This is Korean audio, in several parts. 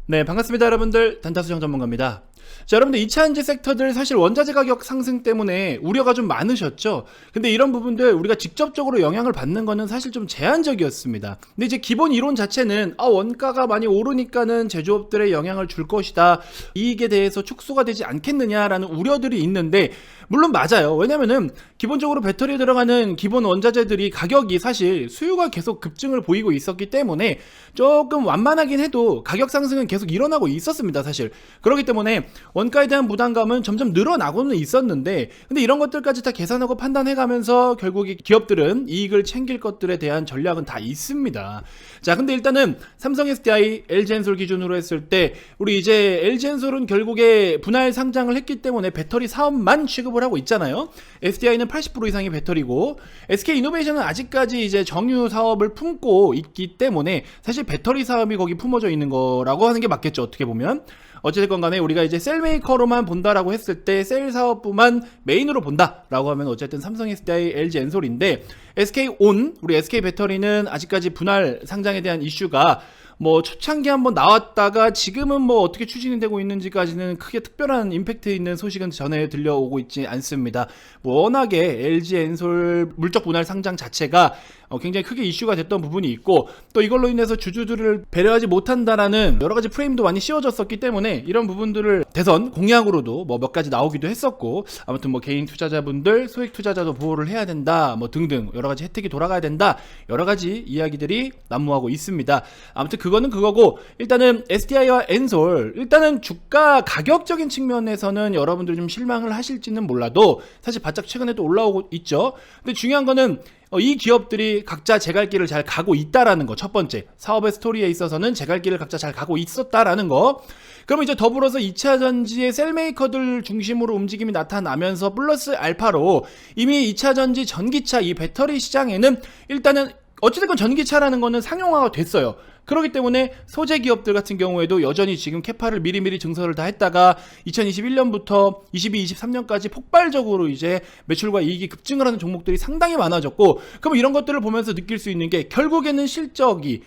네, 반갑습니다 여러분들. 단타수정 전문가입니다. 자, 여러분들 2차전지 섹터들 사실 원자재 가격 상승 때문에 우려가 좀 많으셨죠. 근데 이런 부분들 우리가 직접적으로 영향을 받는 거는 사실 좀 제한적이었습니다. 근데 이제 기본 이론 자체는 원가가 많이 오르니까는 제조업들에 영향을 줄 것이다, 이익에 대해서 축소가 되지 않겠느냐라는 우려들이 있는데, 물론 맞아요. 왜냐면은 기본적으로 배터리에 들어가는 기본 원자재들이 가격이 사실 수요가 계속 급증을 보이고 있었기 때문에 조금 완만하긴 해도 가격 상승은 계속 일어나고 있었습니다, 사실. 그렇기 때문에 원가에 대한 부담감은 점점 늘어나고는 있었는데, 근데 이런 것들까지 다 계산하고 판단해가면서 결국에 기업들은 이익을 챙길 것들에 대한 전략은 다 있습니다. 자, 근데 일단은 삼성 SDI, LG엔솔 기준으로 했을 때 우리 이제 LG엔솔은 결국에 분할 상장을 했기 때문에 배터리 사업만 취급을 하고 있잖아요. SDI는 80% 이상이 배터리고, SK이노베이션은 아직까지 이제 정유 사업을 품고 있기 때문에 사실 배터리 사업이 거기 품어져 있는 거라고 하는 게 맞겠죠, 어떻게 보면. 어쨌든 간에 우리가 이제 셀 메이커로만 본다라고 했을 때 셀 사업부만 메인으로 본다라고 하면 어쨌든 삼성 SDI, LG 엔솔인데, SK온, 우리 SK배터리는 아직까지 분할 상장에 대한 이슈가 뭐 초창기 한번 나왔다가 지금은 뭐 어떻게 추진이 되고 있는지까지는 크게 특별한 임팩트 있는 소식은 전해 들려오고 있지 않습니다. 워낙에 LG 엔솔 물적 분할 상장 자체가 굉장히 크게 이슈가 됐던 부분이 있고, 또 이걸로 인해서 주주들을 배려하지 못한다라는 여러 가지 프레임도 많이 씌워졌었기 때문에 이런 부분들을 대선 공약으로도 뭐 몇 가지 나오기도 했었고, 아무튼 뭐 개인 투자자분들, 소액 투자자도 보호를 해야 된다, 뭐 등등 여러 가지 혜택이 돌아가야 된다, 여러 가지 이야기들이 난무하고 있습니다. 아무튼 그거는 그거고, 일단은 SDI와 엔솔, 일단은 주가 가격적인 측면에서는 여러분들 좀 실망을 하실지는 몰라도 사실 바짝 최근에도 올라오고 있죠. 근데 중요한 거는 이 기업들이 각자 제갈 길을 잘 가고 있다라는 거, 첫 번째. 사업의 스토리에 있어서는 제갈 길을 각자 잘 가고 있었다라는 거. 그러면 이제 더불어서 2차 전지의 셀메이커들 중심으로 움직임이 나타나면서 플러스 알파로 이미 2차 전지 전기차 이 배터리 시장에는 일단은 어찌됐건 전기차라는 거는 상용화가 됐어요. 그렇기 때문에 소재 기업들 같은 경우에도 여전히 지금 캐파를 미리미리 증설을 다 했다가 2021년부터 22, 23년까지 폭발적으로 이제 매출과 이익이 급증을 하는 종목들이 상당히 많아졌고, 그럼 이런 것들을 보면서 느낄 수 있는 게 결국에는 실적이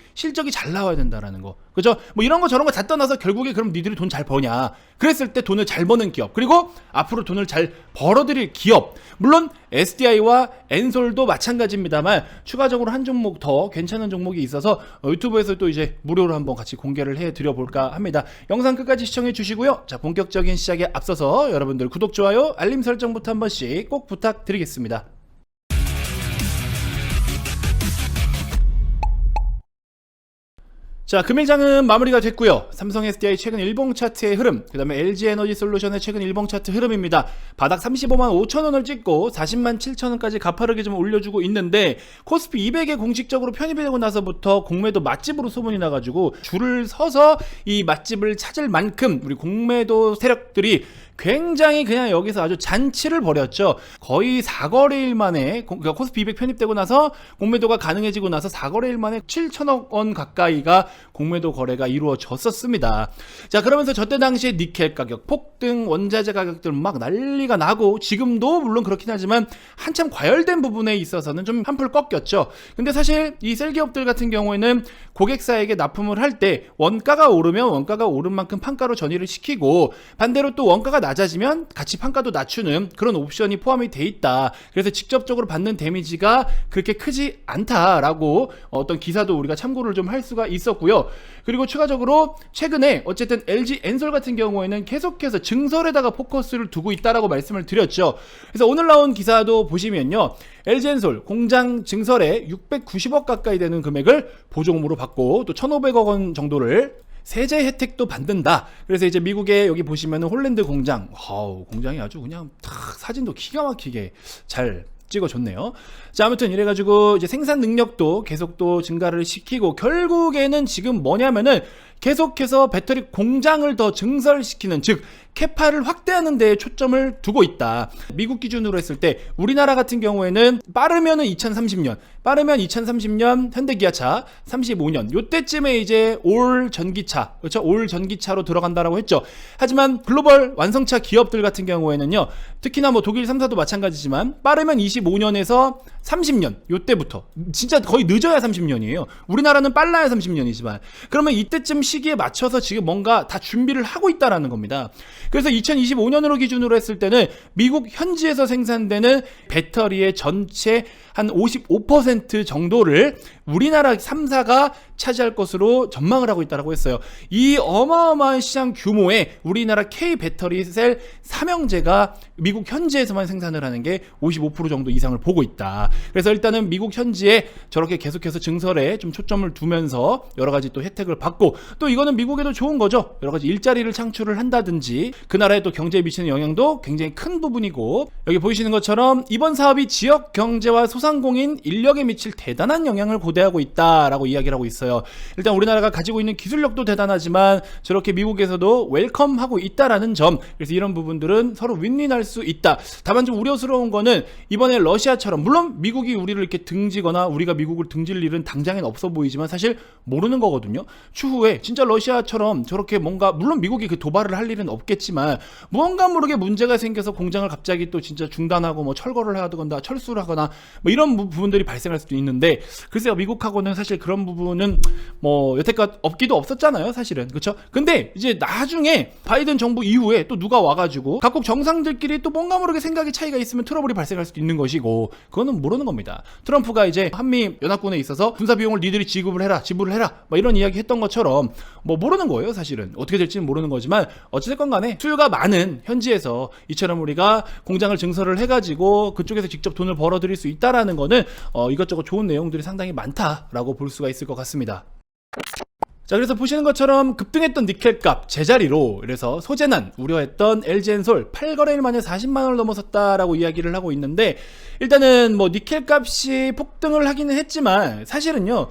잘 나와야 된다라는 거. 그죠? 뭐 이런 거 저런 거 다 떠나서 결국에 그럼 니들이 돈 잘 버냐? 그랬을 때 돈을 잘 버는 기업, 그리고 앞으로 돈을 잘 벌어들일 기업, 물론 SDI와 엔솔도 마찬가지입니다만 추가적으로 한 종목 더 괜찮은 종목이 있어서 유튜브에서 또 이제 무료로 한번 같이 공개를 해드려 볼까 합니다. 영상 끝까지 시청해 주시고요. 자, 본격적인 시작에 앞서서 여러분들 구독, 좋아요, 알림 설정부터 한 번씩 꼭 부탁드리겠습니다. 자, 금일장은 마무리가 됐고요. 삼성 SDI 최근 일봉 차트의 흐름, 그 다음에 LG에너지솔루션의 최근 일봉 차트 흐름입니다. 바닥 35만 5천원을 찍고 40만 7천원까지 가파르게 좀 올려주고 있는데, 코스피 200에 공식적으로 편입이 되고 나서부터 공매도 맛집으로 소문이 나가지고 줄을 서서 이 맛집을 찾을 만큼 우리 공매도 세력들이 굉장히 그냥 여기서 아주 잔치를 벌였죠. 거의 4거래일 만에, 그러니까 코스피 200 편입되고 나서 공매도가 가능해지고 나서 4거래일 만에 7천억 원 가까이가 공매도 거래가 이루어졌었습니다. 자, 그러면서 저때 당시에 니켈 가격 폭등, 원자재 가격들 막 난리가 나고, 지금도 물론 그렇긴 하지만 한참 과열된 부분에 있어서는 좀 한풀 꺾였죠. 근데 사실 이 셀기업들 같은 경우에는 고객사에게 납품을 할 때 원가가 오르면 원가가 오른 만큼 판가로 전이를 시키고, 반대로 또 원가가 낮아지면 같이 판가도 낮추는 그런 옵션이 포함이 돼 있다. 그래서 직접적으로 받는 데미지가 그렇게 크지 않다라고 어떤 기사도 우리가 참고를 좀 할 수가 있었고요. 그리고 추가적으로 최근에 어쨌든 LG 엔솔 같은 경우에는 계속해서 증설에다가 포커스를 두고 있다라고 말씀을 드렸죠. 그래서 오늘 나온 기사도 보시면요, LG 엔솔 공장 증설에 690억 가까이 되는 금액을 보조금으로 받고, 또 1,500억 원 정도를 세제 혜택도 받는다. 그래서 이제 미국에 여기 보시면은 홀랜드 공장, 공장이 아주 그냥 사진도 기가 막히게 잘 찍어줬네요. 자, 아무튼 이래가지고 이제 생산 능력도 계속 또 증가를 시키고, 결국에는 지금 뭐냐면은 계속해서 배터리 공장을 더 증설시키는, 즉 캐파를 확대하는 데에 초점을 두고 있다. 미국 기준으로 했을 때 우리나라 같은 경우에는 빠르면은 2030년 현대기아차, 35년 요때쯤에 이제 올 전기차, 그렇죠? 올 전기차로 들어간다라고 했죠. 하지만 글로벌 완성차 기업들 같은 경우에는요, 특히나 뭐 독일 3사도 마찬가지지만 빠르면 25년에서 30년 요때부터, 진짜 거의 늦어야 30년이에요. 우리나라는 빨라야 30년이지만 그러면 이때쯤 시기에 맞춰서 지금 뭔가 다 준비를 하고 있다라는 겁니다. 그래서 2025년으로 기준으로 했을 때는 미국 현지에서 생산되는 배터리의 전체 한 55% 정도를 우리나라 3사가 차지할 것으로 전망을 하고 있다고 했어요. 이 어마어마한 시장 규모의 우리나라 K 배터리 셀 삼형제가 미국 현지에서만 생산을 하는 게 55% 정도 이상을 보고 있다. 그래서 일단은 미국 현지에 저렇게 계속해서 증설에 좀 초점을 두면서 여러 가지 또 혜택을 받고, 또 이거는 미국에도 좋은 거죠. 여러 가지 일자리를 창출을 한다든지 그 나라의 또 경제에 미치는 영향도 굉장히 큰 부분이고, 여기 보이시는 것처럼 이번 사업이 지역 경제와 소상공인 인력에 미칠 대단한 영향을 고대하고 있다라고 이야기를 하고 있어요. 일단 우리나라가 가지고 있는 기술력도 대단하지만 저렇게 미국에서도 웰컴하고 있다라는 점, 그래서 이런 부분들은 서로 윈윈할 수 있다. 다만 좀 우려스러운 거는 이번에 러시아처럼, 물론 미국이 우리를 이렇게 등지거나 우리가 미국을 등질 일은 당장엔 없어 보이지만 사실 모르는 거거든요. 추후에 진짜 러시아처럼 저렇게 뭔가, 물론 미국이 그 도발을 할 일은 없겠지만 무언가 모르게 문제가 생겨서 공장을 갑자기 또 진짜 중단하고 뭐 철거를 하거나 철수를 하거나 뭐 이런 부분들이 발생할 수도 있는데, 글쎄요, 미국하고는 사실 그런 부분은 뭐 여태껏 없기도 없었잖아요, 사실은. 그렇죠? 근데 이제 나중에 바이든 정부 이후에 또 누가 와가지고 각국 정상들끼리 또 뭔가 모르게 생각의 차이가 있으면 트러블이 발생할 수도 있는 것이고, 그거는 모르는 겁니다. 트럼프가 이제 한미 연합군에 있어서 군사 비용을 니들이 지불을 해라 뭐 이런 이야기 했던 것처럼 뭐 모르는 거예요, 사실은. 어떻게 될지는 모르는 거지만 어찌됐건 간에 수요가 많은 현지에서 이처럼 우리가 공장을 증설을 해가지고 그쪽에서 직접 돈을 벌어들일 수 있다라는 거는 이것저것 좋은 내용들이 상당히 많다라고 볼 수가 있을 것 같습니다. 자, 그래서 보시는 것처럼 급등했던 니켈값 제자리로, 그래서 소재난 우려했던 LG엔솔 8거래일 만에 40만원을 넘어섰다라고 이야기를 하고 있는데, 일단은 뭐 니켈값이 폭등을 하기는 했지만 사실은요,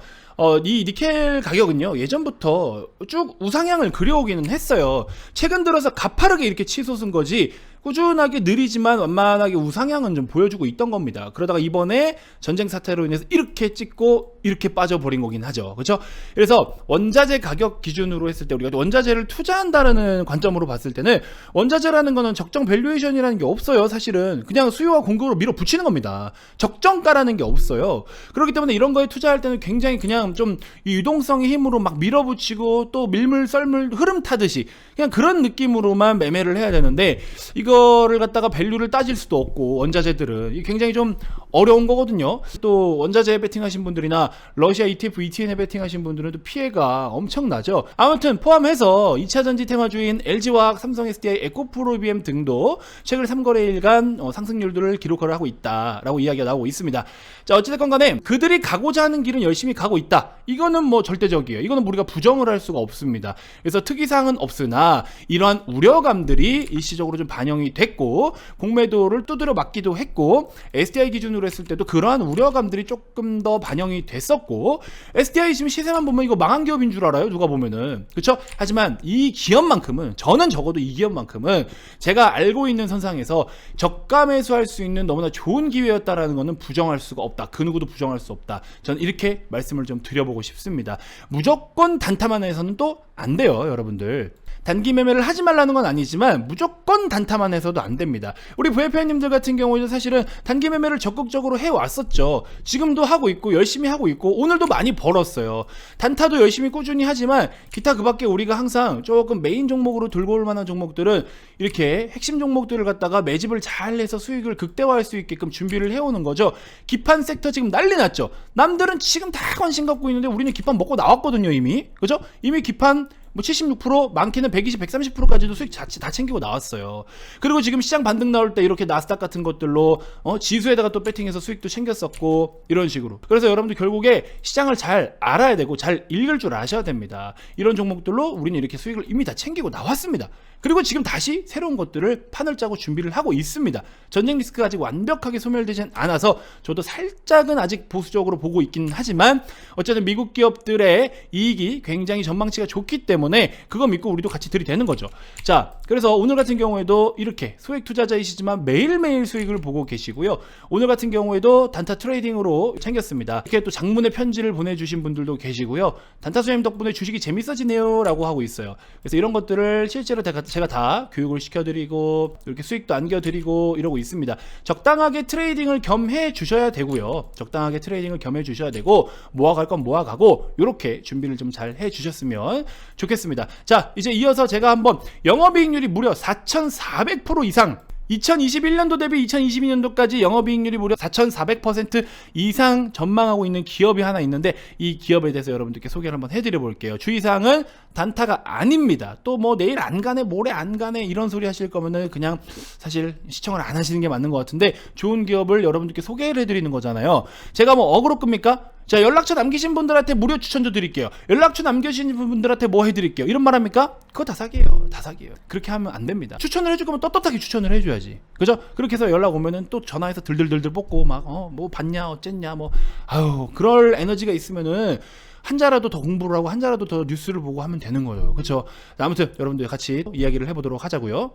이 니켈 가격은요, 예전부터 쭉 우상향을 그려오기는 했어요. 최근 들어서 가파르게 이렇게 치솟은 거지 꾸준하게 느리지만 완만하게 우상향은 좀 보여주고 있던 겁니다. 그러다가 이번에 전쟁 사태로 인해서 이렇게 찍고 이렇게 빠져버린 거긴 하죠. 그렇죠? 그래서 원자재 가격 기준으로 했을 때, 우리가 원자재를 투자한다는 관점으로 봤을 때는 원자재라는 거는 적정 밸류에이션이라는 게 없어요. 사실은 그냥 수요와 공급으로 밀어붙이는 겁니다. 적정가라는 게 없어요. 그렇기 때문에 이런 거에 투자할 때는 굉장히 그냥 좀 이 유동성의 힘으로 막 밀어붙이고 또 밀물 썰물 흐름 타듯이 그냥 그런 느낌으로만 매매를 해야 되는데, 이거를 갖다가 밸류를 따질 수도 없고, 원자재들은 굉장히 좀 어려운 거거든요. 또 원자재 베팅하신 분들이나 러시아 ETF, ETN에 베팅하신 분들은 또 피해가 엄청나죠. 아무튼 포함해서 2차전지 테마주인 LG화학, 삼성 SDI, 에코프로비엠 등도 최근 3거래일간 상승률들을 기록을 하고 있다라고 이야기가 나오고 있습니다. 자, 어찌됐건 간에 그들이 가고자 하는 길은 열심히 가고 있다. 이거는 뭐 절대적이에요. 이거는 우리가 부정을 할 수가 없습니다. 그래서 특이사항은 없으나 이러한 우려감들이 일시적으로 좀 반영이 됐고, 공매도를 두드려 맞기도 했고, SDI 기준으로 했을 때도 그러한 우려감들이 조금 더 반영이 됐었고, SDI 지금 시세만 보면 이거 망한 기업인 줄 알아요, 누가 보면은. 그쵸? 하지만 이 기업만큼은, 저는 적어도 이 기업만큼은 제가 알고 있는 선상에서 저가 매수할 수 있는 너무나 좋은 기회였다라는 거는 부정할 수가 없다. 그 누구도 부정할 수 없다. 저는 이렇게 말씀을 좀 드려보고 싶습니다. 무조건 단타만 해서는 또 안 돼요, 여러분들. 단기 매매를 하지 말라는 건 아니지만 무조건 단타만 해서도 안 됩니다. 우리 VFN님들 같은 경우에는 사실은 단기 매매를 적극적으로 해왔었죠. 지금도 하고 있고 열심히 하고 있고 오늘도 많이 벌었어요. 단타도 열심히 꾸준히 하지만 기타 그 밖에 우리가 항상 조금 메인 종목으로 들고 올 만한 종목들은 이렇게 핵심 종목들을 갖다가 매집을 잘 해서 수익을 극대화할 수 있게끔 준비를 해오는 거죠. 기판 섹터 지금 난리 났죠. 남들은 지금 다 관심 갖고 있는데 우리는 기판 먹고 나왔거든요, 이미. 그죠? 이미 기판 뭐 76%, 많게는 120, 130%까지도 수익 자체 다 챙기고 나왔어요. 그리고 지금 시장 반등 나올 때 이렇게 나스닥 같은 것들로 지수에다가 또 배팅해서 수익도 챙겼었고, 이런 식으로. 그래서 여러분들 결국에 시장을 잘 알아야 되고 잘 읽을 줄 아셔야 됩니다. 이런 종목들로 우리는 이렇게 수익을 이미 다 챙기고 나왔습니다. 그리고 지금 다시 새로운 것들을 판을 짜고 준비를 하고 있습니다. 전쟁 리스크가 아직 완벽하게 소멸되진 않아서 저도 살짝은 아직 보수적으로 보고 있긴 하지만, 어쨌든 미국 기업들의 이익이 굉장히 전망치가 좋기 때문에 때문에 그거 믿고 우리도 같이 들이대는 거죠. 자, 그래서 오늘 같은 경우에도 이렇게 소액 투자자이시지만 매일매일 수익을 보고 계시고요. 오늘 같은 경우에도 단타 트레이딩으로 챙겼습니다. 이렇게 또 장문의 편지를 보내주신 분들도 계시고요. 단타 수님 덕분에 주식이 재밌어지네요 라고 하고 있어요. 그래서 이런 것들을 실제로 제가 다 교육을 시켜드리고 이렇게 수익도 안겨드리고 이러고 있습니다. 적당하게 트레이딩을 겸해 주셔야 되고요. 적당하게 트레이딩을 겸해 주셔야 되고 모아갈 건 모아가고 이렇게 준비를 좀 잘 해주셨으면 좋겠습니다. 자, 이제 이어서 제가 한번 영업이익률이 무려 4,400% 이상, 2021년도 대비 2022년도까지 영업이익률이 무려 4,400% 이상 전망하고 있는 기업이 하나 있는데 이 기업에 대해서 여러분들께 소개를 한번 해드려 볼게요. 주의사항은 단타가 아닙니다. 또 뭐 내일 안 가네 모레 안 가네 이런 소리 하실 거면은 그냥 사실 시청을 안 하시는 게 맞는 것 같은데 좋은 기업을 여러분들께 소개를 해드리는 거잖아요. 제가 뭐 어그로 끕니까? 자, 연락처 남기신 분들한테 무료 추천도 드릴게요. 연락처 남겨주신 분들한테 뭐 해드릴게요. 이런 말 합니까? 그거 다 사기예요. 다 사기예요. 그렇게 하면 안 됩니다. 추천을 해줄 거면 떳떳하게 추천을 해줘야지. 그죠? 그렇게 해서 연락 오면은 또 전화해서 들들들들 뽑고 막 뭐 봤냐 어쨌냐 뭐 아유 그럴 에너지가 있으면은 한자라도 더 공부를 하고 한자라도 더 뉴스를 보고 하면 되는 거예요. 그렇죠? 아무튼 여러분들 같이 이야기를 해보도록 하자고요.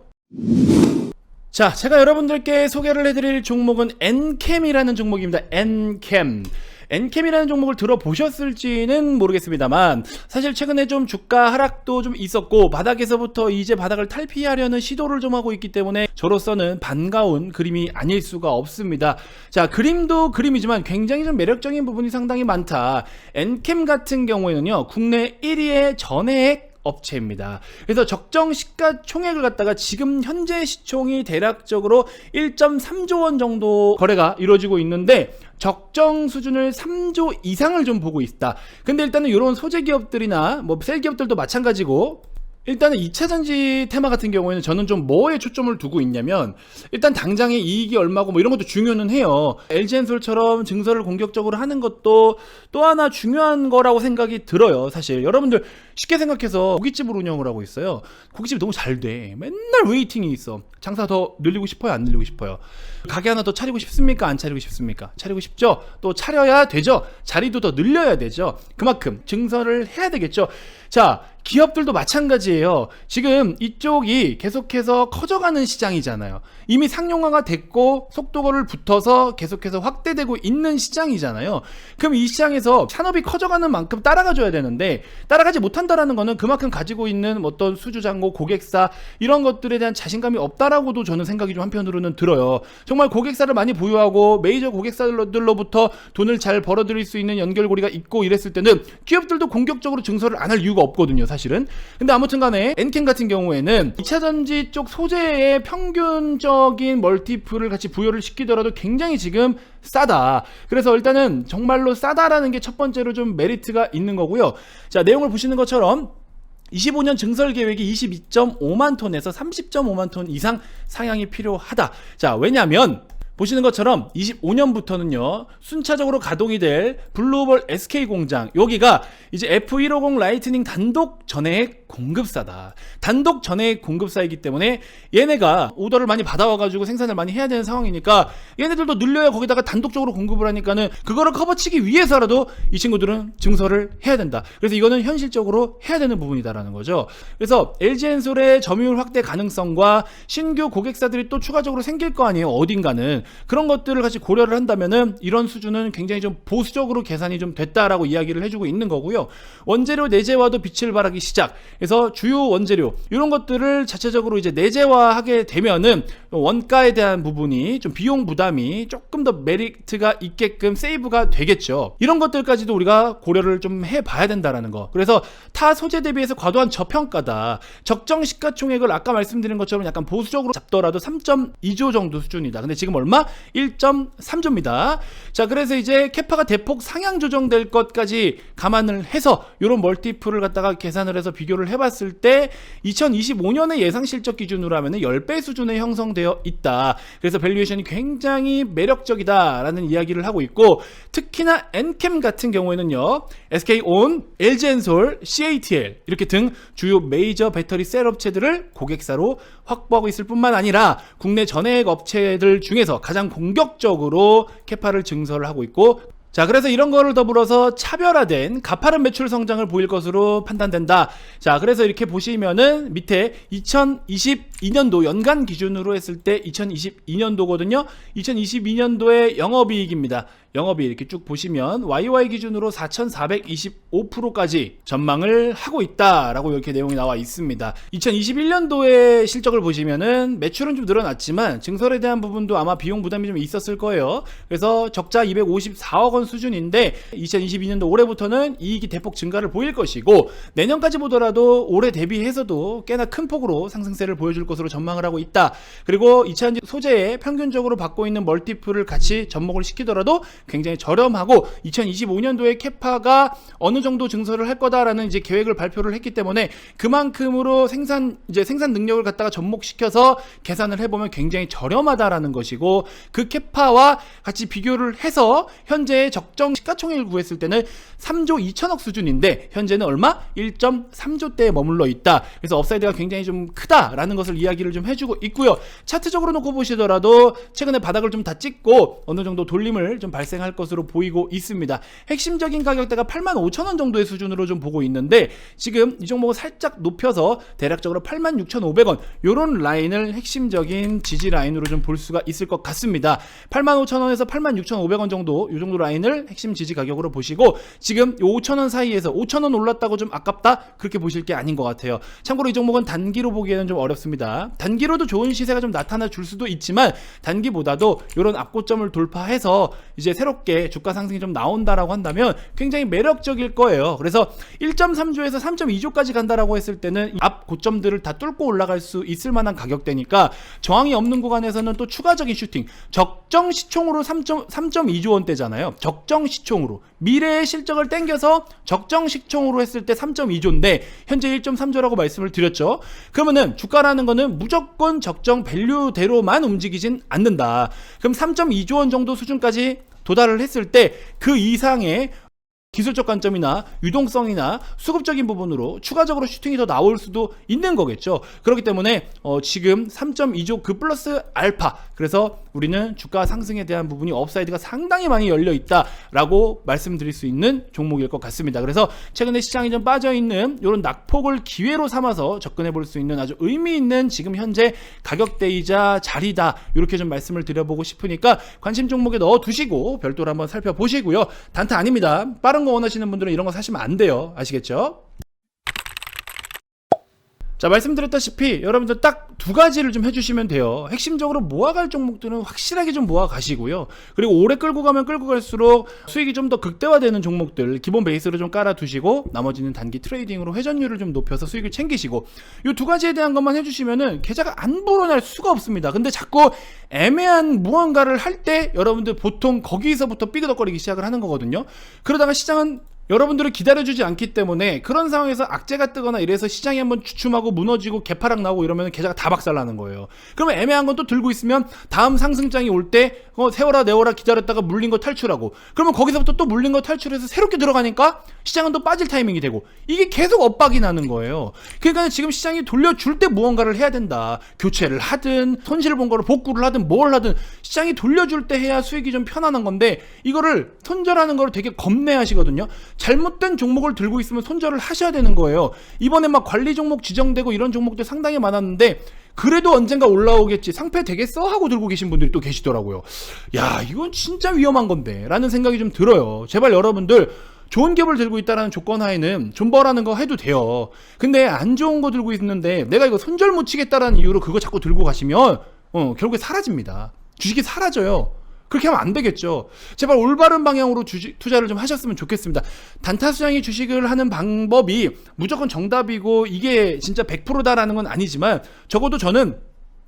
자, 제가 여러분들께 소개를 해드릴 종목은 엔캠이라는 종목입니다. 엔캠. 엔캠이라는 종목을 들어보셨을지는 모르겠습니다만 사실 최근에 좀 주가 하락도 좀 있었고 바닥에서부터 이제 바닥을 탈피하려는 시도를 좀 하고 있기 때문에 저로서는 반가운 그림이 아닐 수가 없습니다. 자, 그림도 그림이지만 굉장히 좀 매력적인 부분이 상당히 많다. 엔캠 같은 경우에는요 국내 1위의 전해액 업체입니다. 그래서 적정 시가총액을 갖다가 지금 현재 시총이 대략적으로 1.3조 원 정도 거래가 이루어지고 있는데 적정 수준을 3조 이상을 좀 보고 있다. 근데 일단은 이런 소재 기업들이나 뭐 셀 기업들도 마찬가지고 일단은 2차전지 테마 같은 경우에는 저는 좀 뭐에 초점을 두고 있냐면 일단 당장의 이익이 얼마고 뭐 이런 것도 중요는 해요. LG엔솔처럼 증설을 공격적으로 하는 것도 또 하나 중요한 거라고 생각이 들어요. 사실 여러분들 쉽게 생각해서 고깃집을 운영을 하고 있어요. 고깃집이 너무 잘 돼. 맨날 웨이팅이 있어. 장사 더 늘리고 싶어요? 안 늘리고 싶어요? 가게 하나 더 차리고 싶습니까? 안 차리고 싶습니까? 차리고 싶죠? 또 차려야 되죠? 자리도 더 늘려야 되죠? 그만큼 증설을 해야 되겠죠? 자, 기업들도 마찬가지예요. 지금 이쪽이 계속해서 커져가는 시장이잖아요. 이미 상용화가 됐고 속도를 붙어서 계속해서 확대되고 있는 시장이잖아요. 그럼 이 시장에서 산업이 커져가는 만큼 따라가줘야 되는데 따라가지 못한다라는 거는 그만큼 가지고 있는 어떤 수주장고, 고객사 이런 것들에 대한 자신감이 없다라고도 저는 생각이 좀 한편으로는 들어요. 정말 고객사를 많이 보유하고 메이저 고객사들로부터 돈을 잘 벌어들일 수 있는 연결고리가 있고 이랬을 때는 기업들도 공격적으로 증설을 안 할 이유가 없거든요, 사실은. 근데 아무튼 간에 엔캠 같은 경우에는 2차전지 쪽 소재의 평균적인 멀티플을 같이 부여를 시키더라도 굉장히 지금 싸다. 그래서 일단은 정말로 싸다라는 게 첫 번째로 좀 메리트가 있는 거고요. 자, 내용을 보시는 것처럼 25년 증설 계획이 22.5만 톤에서 30.5만 톤 이상 상향이 필요하다. 자, 왜냐면 보시는 것처럼 25년부터는요 순차적으로 가동이 될 블루오벌 SK 공장, 여기가 이제 F150 라이트닝 단독 전해액 공급사다. 단독 전해액 공급사이기 때문에 얘네가 오더를 많이 받아와가지고 생산을 많이 해야 되는 상황이니까 얘네들도 늘려야 거기다가 단독적으로 공급을 하니까는 그거를 커버치기 위해서라도 이 친구들은 증설을 해야 된다. 그래서 이거는 현실적으로 해야 되는 부분이다라는 거죠. 그래서 LG엔솔의 점유율 확대 가능성과 신규 고객사들이 또 추가적으로 생길 거 아니에요, 어딘가는. 그런 것들을 같이 고려를 한다면은 이런 수준은 굉장히 좀 보수적으로 계산이 좀 됐다라고 이야기를 해주고 있는 거고요. 원재료 내재화도 빛을 발하기 시작. 그래서 주요 원재료 이런 것들을 자체적으로 이제 내재화하게 되면은 원가에 대한 부분이 좀 비용 부담이 조금 더 메리트가 있게끔 세이브가 되겠죠. 이런 것들까지도 우리가 고려를 좀 해봐야 된다라는 거. 그래서 타 소재 대비해서 과도한 저평가다. 적정 시가총액을 아까 말씀드린 것처럼 약간 보수적으로 잡더라도 3.2조 정도 수준이다. 근데 지금 얼마? 1.3조입니다. 자, 그래서 이제 캐파가 대폭 상향 조정될 것까지 감안을 해서 이런 멀티플을 갖다가 계산을 해서 비교를 해봤을 때 2025년의 예상 실적 기준으로 하면 10배 수준에 형성되어 있다. 그래서 밸류에이션이 굉장히 매력적이다라는 이야기를 하고 있고, 특히나 엔캠 같은 경우에는요 SK온, LG엔솔, CATL 이렇게 등 주요 메이저 배터리 셀 업체들을 고객사로 확보하고 있을 뿐만 아니라 국내 전해액 업체들 중에서 가장 공격적으로 캐파를 증설을 하고 있고 자, 그래서 이런 거를 더불어서 차별화된 가파른 매출 성장을 보일 것으로 판단된다. 자, 그래서 이렇게 보시면은 밑에 2022년도 연간 기준으로 했을 때 2022년도거든요. 2022년도의 영업이익입니다. 영업이익 이렇게 쭉 보시면 YY 기준으로 4,425%까지 전망을 하고 있다라고 이렇게 내용이 나와 있습니다. 2021년도의 실적을 보시면은 매출은 좀 늘어났지만 증설에 대한 부분도 아마 비용 부담이 좀 있었을 거예요. 그래서 적자 254억 원 수준인데 2022년도 올해부터는 이익이 대폭 증가를 보일 것이고 내년까지 보더라도 올해 대비해서도 꽤나 큰 폭으로 상승세를 보여줄 것으로 전망을 하고 있다. 그리고 이차전지 소재에 평균적으로 받고 있는 멀티플을 같이 접목을 시키더라도 굉장히 저렴하고 2025년도에 캐파가 어느 정도 증설을 할 거다라는 이제 계획을 발표를 했기 때문에 그만큼으로 생산 능력을 갖다가 접목시켜서 계산을 해보면 굉장히 저렴하다라는 것이고 그 캐파와 같이 비교를 해서 현재 적정 시가총액을 구했을 때는 3조 2천억 수준인데 현재는 얼마? 1.3조대에 머물러 있다. 그래서 업사이드가 굉장히 좀 크다라는 것을 이야기를 좀 해주고 있고요. 차트적으로 놓고 보시더라도 최근에 바닥을 좀 다 찍고 어느 정도 돌림을 좀 발생할 것으로 보이고 있습니다. 핵심적인 가격대가 85,000원 정도의 수준으로 좀 보고 있는데 지금 이 종목을 살짝 높여서 대략적으로 86,500원 요런 라인을 핵심적인 지지 라인으로 좀 볼 수가 있을 것 같습니다. 85,000원에서 86,500원 정도 이 정도 라인을 핵심 지지 가격으로 보시고 지금 5,000원 사이에서 5,000원 올랐다고 좀 아깝다 그렇게 보실 게 아닌 것 같아요. 참고로 이 종목은 단기로 보기에는 좀 어렵습니다. 단기로도 좋은 시세가 좀 나타나 줄 수도 있지만 단기보다도 이런 앞고점을 돌파해서 이제 새롭게 주가 상승이 좀 나온다라고 한다면 굉장히 매력적일 거예요. 그래서 1.3조에서 3.2조까지 간다라고 했을 때는 앞 고점들을 다 뚫고 올라갈 수 있을 만한 가격대니까 저항이 없는 구간에서는 또 추가적인 슈팅 적정 시총으로 3.2조 원대잖아요. 적정 시총으로 미래의 실적을 땡겨서 적정 시총으로 했을 때 3.2조인데 현재 1.3조라고 말씀을 드렸죠. 그러면은 주가라는 거는 무조건 적정 밸류대로만 움직이진 않는다. 그럼 3.2조 원 정도 수준까지 도달을 했을 때 그 이상의 기술적 관점이나 유동성이나 수급적인 부분으로 추가적으로 슈팅이 더 나올 수도 있는 거겠죠. 그렇기 때문에 지금 3.2조 그 플러스 알파 그래서 우리는 주가 상승에 대한 부분이 업사이드가 상당히 많이 열려 있다라고 말씀드릴 수 있는 종목일 것 같습니다. 그래서 최근에 시장이 좀 빠져있는 이런 낙폭을 기회로 삼아서 접근해 볼 수 있는 아주 의미 있는 지금 현재 가격대이자 자리다 이렇게 좀 말씀을 드려보고 싶으니까 관심 종목에 넣어 두시고 별도로 한번 살펴보시고요. 단타 아닙니다. 빠른 거 원하시는 분들은 이런 거 사시면 안 돼요. 아시겠죠? 자, 말씀드렸다시피 여러분들 딱 두 가지를 좀 해주시면 돼요. 핵심적으로 모아갈 종목들은 확실하게 좀 모아가시고요. 그리고 오래 끌고 가면 끌고 갈수록 수익이 좀 더 극대화되는 종목들 기본 베이스로 좀 깔아두시고 나머지는 단기 트레이딩으로 회전율을 좀 높여서 수익을 챙기시고 이 두 가지에 대한 것만 해주시면은 계좌가 안 불어날 수가 없습니다. 근데 자꾸 애매한 무언가를 할 때 여러분들 보통 거기서부터 삐그덕거리기 시작을 하는 거거든요. 그러다가 시장은 여러분들을 기다려주지 않기 때문에 그런 상황에서 악재가 뜨거나 이래서 시장이 한번 주춤하고 무너지고 개파락 나오고 이러면 계좌가 다 박살나는 거예요. 그러면 애매한 건 또 들고 있으면 다음 상승장이 올 때 세워라 내워라 기다렸다가 물린 거 탈출하고 그러면 거기서부터 또 물린 거 탈출해서 새롭게 들어가니까 시장은 또 빠질 타이밍이 되고 이게 계속 엇박이 나는 거예요. 그러니까 지금 시장이 돌려줄 때 무언가를 해야 된다. 교체를 하든 손실을 본 거를 복구를 하든 뭘 하든 시장이 돌려줄 때 해야 수익이 좀 편안한 건데 이거를 손절하는 거를 되게 겁내하시거든요. 잘못된 종목을 들고 있으면 손절을 하셔야 되는 거예요. 이번에 막 관리 종목 지정되고 이런 종목들 상당히 많았는데 그래도 언젠가 올라오겠지 상패 되겠어? 하고 들고 계신 분들이 또 계시더라고요. 야, 이건 진짜 위험한 건데 라는 생각이 좀 들어요. 제발 여러분들 좋은 기업을 들고 있다는 조건 하에는 존버라는 거 해도 돼요. 근데 안 좋은 거 들고 있는데 내가 이거 손절 못 치겠다라는 이유로 그거 자꾸 들고 가시면 결국에 사라집니다. 주식이 사라져요. 그렇게 하면 안 되겠죠. 제발 올바른 방향으로 투자를 좀 하셨으면 좋겠습니다. 단타수장이 주식을 하는 방법이 무조건 정답이고 이게 진짜 100%다라는 건 아니지만 적어도 저는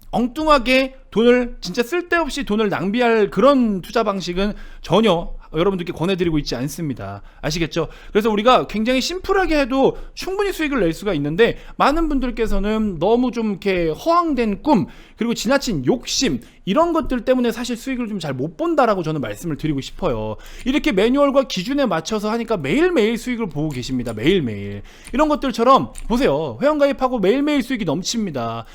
엉뚱하게 돈을 진짜 쓸데없이 돈을 낭비할 그런 투자 방식은 전혀 여러분들께 권해드리고 있지 않습니다. 아시겠죠? 그래서 우리가 굉장히 심플하게 해도 충분히 수익을 낼 수가 있는데 많은 분들께서는 너무 좀 이렇게 허황된 꿈 그리고 지나친 욕심 이런 것들 때문에 사실 수익을 좀 잘 못 본다라고 저는 말씀을 드리고 싶어요. 이렇게 매뉴얼과 기준에 맞춰서 하니까 매일매일 수익을 보고 계십니다. 매일매일. 이런 것들처럼 보세요. 회원가입하고 매일매일 수익이 넘칩니다.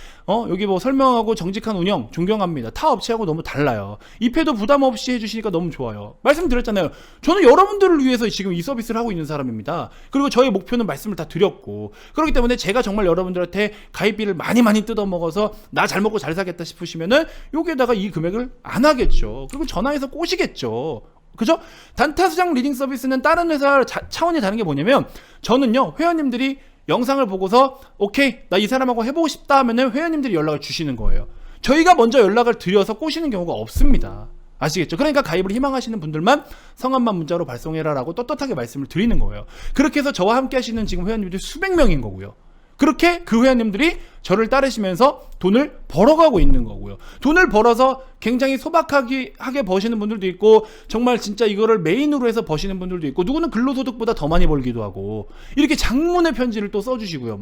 여기 뭐 설명하고 정직한 운영 존경합니다. 타 업체하고 너무 달라요. 입회도 부담 없이 해주시니까 너무 좋아요. 말씀드렸잖아요. 저는 여러분들을 위해서 지금 이 서비스를 하고 있는 사람입니다. 그리고 저의 목표는 말씀을 다 드렸고, 그렇기 때문에 제가 정말 여러분들한테 가입비를 많이 뜯어먹어서 나 잘 먹고 잘 살겠다 싶으시면은 여기에다가 이 금액을 안 하겠죠. 그리고 전화해서 꼬시겠죠. 그죠? 단타수장 리딩 서비스는 다른 회사 차원이 다른 게 뭐냐면, 저는요 회원님들이 영상을 보고서 오케이 나 이 사람하고 해보고 싶다 하면은 회원님들이 연락을 주시는 거예요. 저희가 먼저 연락을 드려서 꼬시는 경우가 없습니다. 아시겠죠? 그러니까 가입을 희망하시는 분들만 성함만 문자로 발송해라 라고 떳떳하게 말씀을 드리는 거예요. 그렇게 해서 저와 함께 하시는 지금 회원님들이 수백 명인 거고요. 그렇게 그 회원님들이 저를 따르시면서 돈을 벌어가고 있는 거고요. 돈을 벌어서 굉장히 소박하게 버시는 분들도 있고, 정말 진짜 이거를 메인으로 해서 버시는 분들도 있고, 누구는 근로소득보다 더 많이 벌기도 하고, 이렇게 장문의 편지를 또 써주시고요.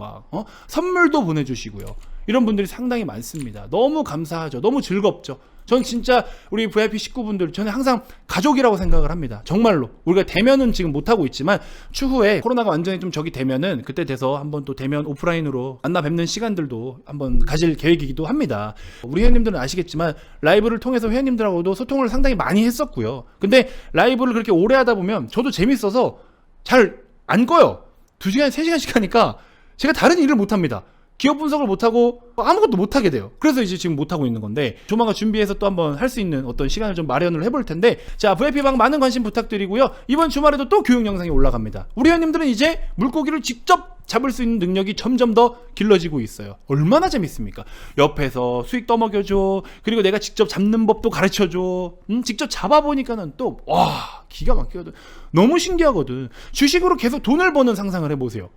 선물도 보내주시고요. 이런 분들이 상당히 많습니다. 너무 감사하죠. 너무 즐겁죠. 전 진짜 우리 VIP 식구분들, 저는 항상 가족이라고 생각을 합니다. 정말로. 우리가 대면은 지금 못하고 있지만 추후에 코로나가 완전히 좀 적이 되면은 그때 돼서 한번 또 대면 오프라인으로 만나 뵙는 시간들도 한번 가질 계획이기도 합니다. 우리 회원님들은 아시겠지만 라이브를 통해서 회원님들하고도 소통을 상당히 많이 했었고요. 근데 라이브를 그렇게 오래 하다 보면 저도 재밌어서 잘 안 꺼요. 2시간, 3시간씩 하니까 제가 다른 일을 못합니다. 기업 분석을 못하고 아무것도 못하게 돼요. 그래서 이제 지금 못하고 있는 건데, 조만간 준비해서 또 한번 할 수 있는 어떤 시간을 좀 마련을 해볼 텐데, 자, VIP방 많은 관심 부탁드리고요. 이번 주말에도 또 교육 영상이 올라갑니다. 우리 회원님들은 이제 물고기를 직접 잡을 수 있는 능력이 점점 더 길러지고 있어요. 얼마나 재밌습니까? 옆에서 수익 떠먹여줘. 그리고 내가 직접 잡는 법도 가르쳐줘. 직접 잡아보니까는 또 와, 기가 막히거든. 너무 신기하거든. 주식으로 계속 돈을 버는 상상을 해보세요.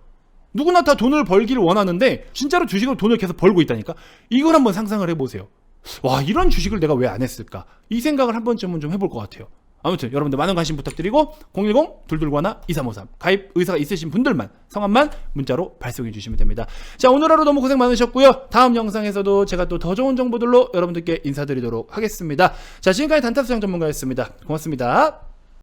누구나 다 돈을 벌기를 원하는데 진짜로 주식으로 돈을 계속 벌고 있다니까? 이걸 한번 상상을 해보세요. 와, 이런 주식을 내가 왜 안 했을까? 이 생각을 한 번쯤은 좀 해볼 것 같아요. 아무튼 여러분들 많은 관심 부탁드리고 010-2251-2353 가입 의사가 있으신 분들만 성함만 문자로 발송해 주시면 됩니다. 자, 오늘 하루 너무 고생 많으셨고요. 다음 영상에서도 제가 또 더 좋은 정보들로 여러분들께 인사드리도록 하겠습니다. 자, 지금까지 단타수장 전문가였습니다. 고맙습니다.